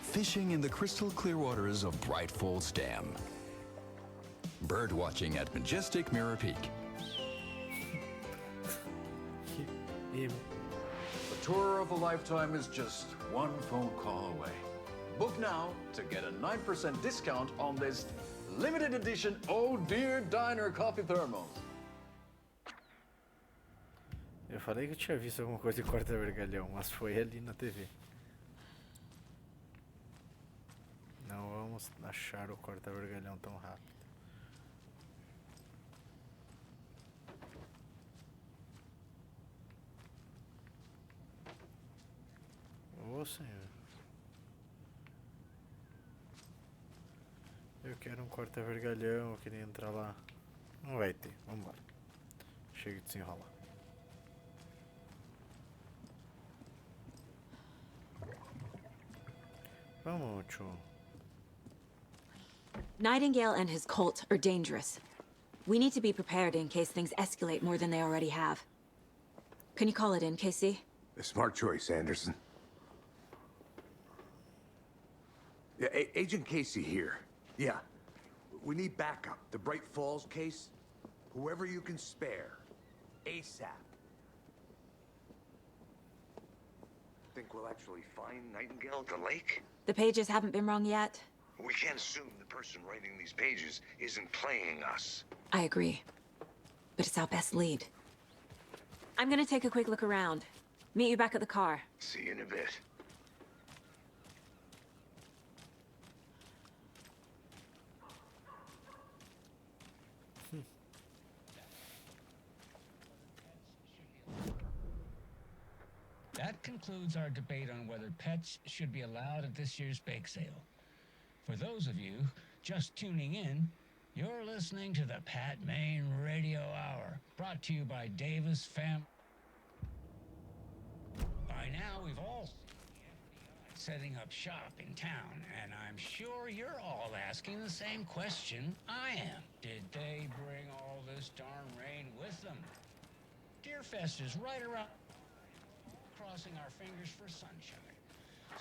Fishing in the crystal clear waters of Bright Falls Dam. Bird watching at majestic Mirror Peak. A tour of a lifetime is just one phone call away. Book now to get a 9% discount on this limited edition Oh Dear Diner coffee thermos. Eu falei que eu tinha visto alguma coisa de corta vergalhão, mas foi ali na TV. Não vamos achar o corta vergalhão tão rápido. Ô senhor. Eu quero um corta vergalhão, eu queria entrar lá. Não vai ter, vambora. Chega de se enrolar. Vamos, tio. Nightingale and his cult are dangerous. We need to be prepared in case things escalate more than they already have. Can you call it in, KC? A smart choice, Anderson. Yeah, Agent Casey here. Yeah. We need backup. The Bright Falls case. Whoever you can spare. ASAP. Think we'll actually find Nightingale at the lake? The pages haven't been wrong yet. We can't assume the person writing these pages isn't playing us. I agree. But it's our best lead. I'm gonna take a quick look around. Meet you back at the car. See you in a bit. That concludes our debate on whether pets should be allowed at this year's bake sale. For those of you just tuning in, you're listening to the Pat Maine Radio Hour, brought to you by Davis Fam. By now, we've all seen the FBI setting up shop in town, and I'm sure you're all asking the same question I am. Did they bring all this darn rain with them? Deerfest is right around, crossing our fingers for sunshine.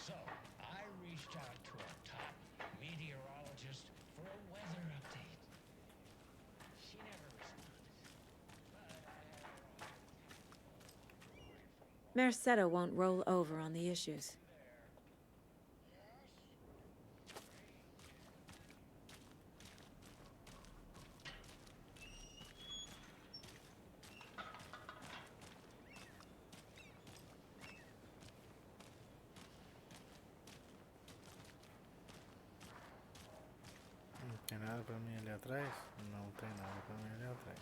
So, I reached out to our top meteorologist for a weather update. She never responded. Merced won't roll over on the issues. Tem nada pra mim ali atrás? Não tem nada pra mim ali atrás.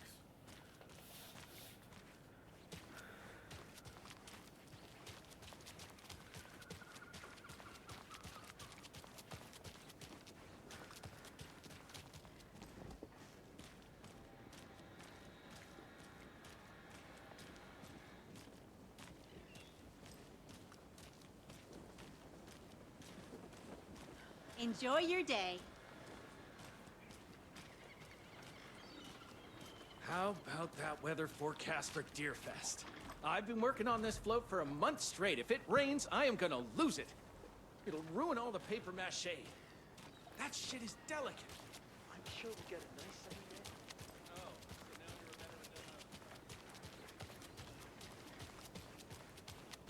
Enjoy your day. How about that weather forecast for Deerfest? I've been working on this float for a month straight. If it rains, I am gonna lose it. It'll ruin all the paper mache. That shit is delicate. I'm sure we'll get a nice sunny day. Oh, so now you're a veteran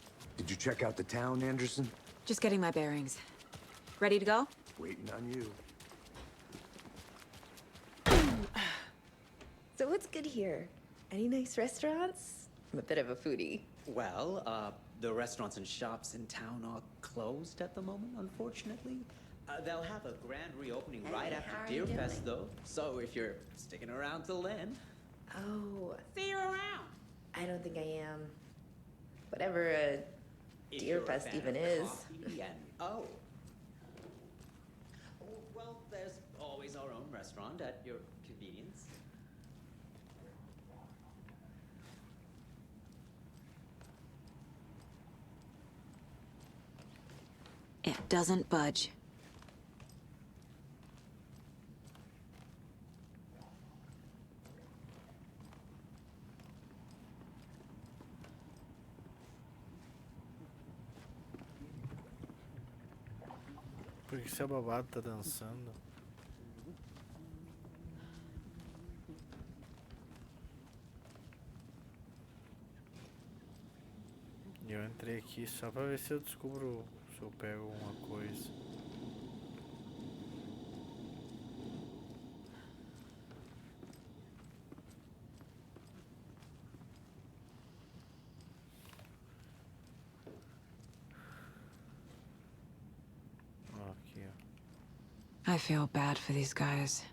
enough. Did you check out the town, Anderson? Just getting my bearings. Ready to go? Waiting on you. So So what's good here? Any nice restaurants? I'm a bit of a foodie. Well, the restaurants and shops in town are closed at the moment, unfortunately. They'll have a grand reopening right Hey, after how are you Deer Fest, doing? though. So if you're sticking around till then. Oh, See you around. I don't think I am. Whatever a If Deer you're a Fest fan even of is. coffee and oh. Well, there's always our own restaurant at your convenience. It doesn't budge. Por que esse abobado tá dançando? E eu entrei aqui só pra ver se eu descubro, se eu pego alguma coisa. Ó, aqui, ó. I feel bad for these guys.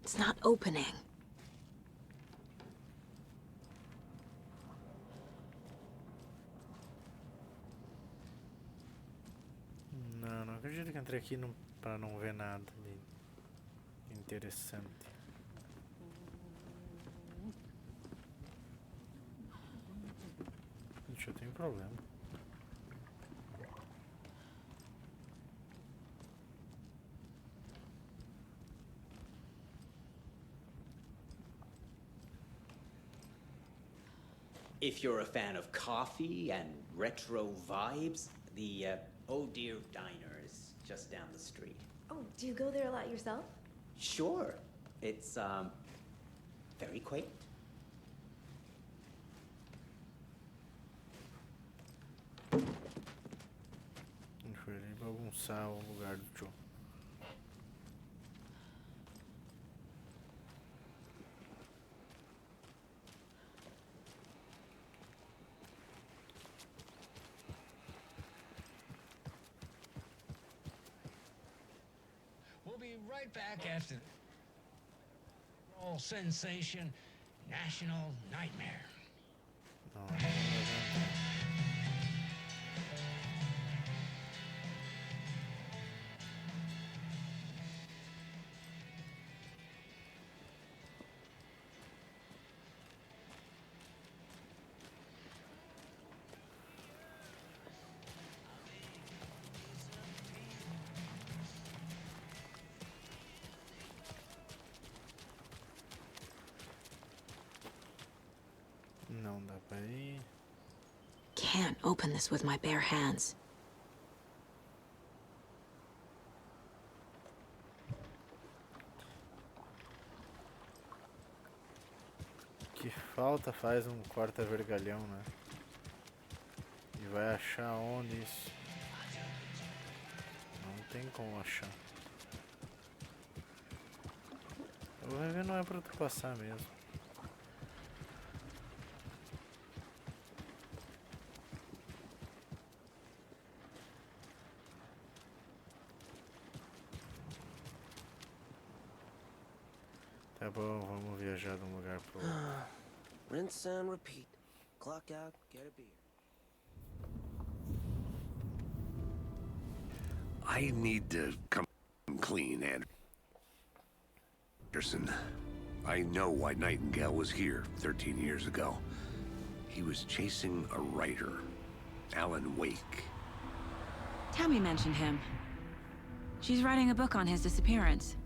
It's not opening. Não acredito que entrei aqui pra não ver nada de interessante. Gente, eu tenho problema. If you're a fan of coffee and retro vibes, the Oh Dear Diner is just down the street. Oh, do you go there a lot yourself? Sure. It's, very quaint. Ele foi ali bagunçar o lugar do Joe. We'll be right back after roll sensation, National Nightmare. Não dá pra ir. Can't open this with my bare hands. Que falta faz um corta-vergalhão, né? E vai achar onde isso? Não tem como achar. Eu vou ver, não é pra tu passar mesmo. Tá bom, vamos viajar de um lugar pro outro. Rinse and repeat. Clock out, get a beer. I need to come clean, Anderson. I know why Nightingale was here 13 years ago. He was chasing a writer, Alan Wake. Tammy mentioned him. She's writing a book on his disappearance.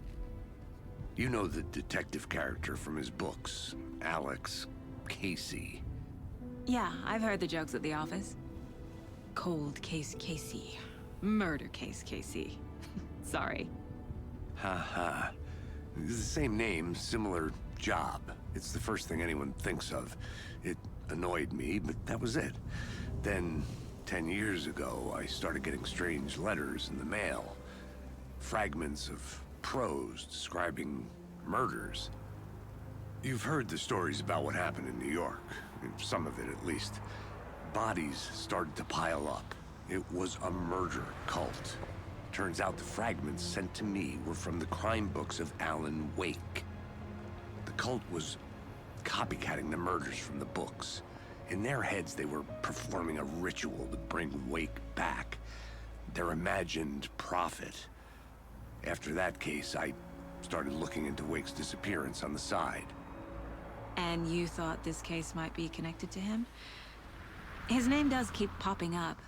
You know the detective character from his books, Alex Casey. Yeah, I've heard the jokes at the office. Cold case Casey. Murder case Casey. Sorry. Ha. The same name, similar job. It's the first thing anyone thinks of. It annoyed me, but that was it. Then, 10 years ago, I started getting strange letters in the mail. Fragments of prose describing murders. You've heard the stories about what happened in New York. Some of it, at least. Bodies started to pile up. It was a murder cult. Turns out the fragments sent to me were from the crime books of Alan Wake. The cult was copycatting the murders from the books. In their heads, they were performing a ritual to bring Wake back. Their imagined prophet. After that case, I started looking into Wake's disappearance on the side. And you thought this case might be connected to him? His name does keep popping up.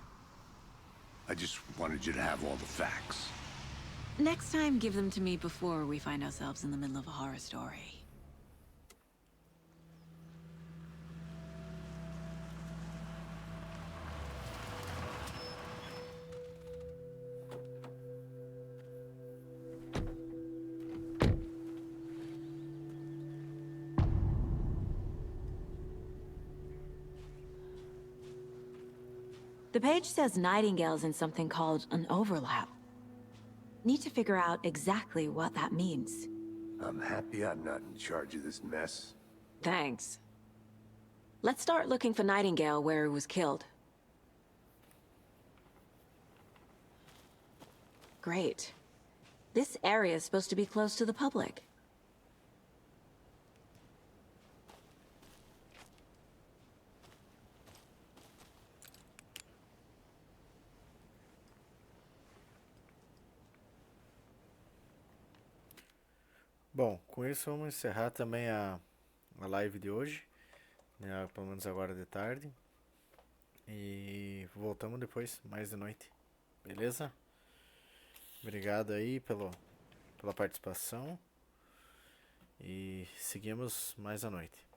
I just wanted you to have all the facts. Next time, give them to me before we find ourselves in the middle of a horror story. The page says Nightingale's in something called an overlap. Need to figure out exactly what that means. I'm happy I'm not in charge of this mess. Thanks. Let's start looking for Nightingale where he was killed. Great. This area is supposed to be close to the public. Bom, com isso vamos encerrar também a live de hoje, né, pelo menos agora de tarde. E voltamos depois, mais de noite. Beleza? Obrigado aí pela participação. E seguimos mais à noite.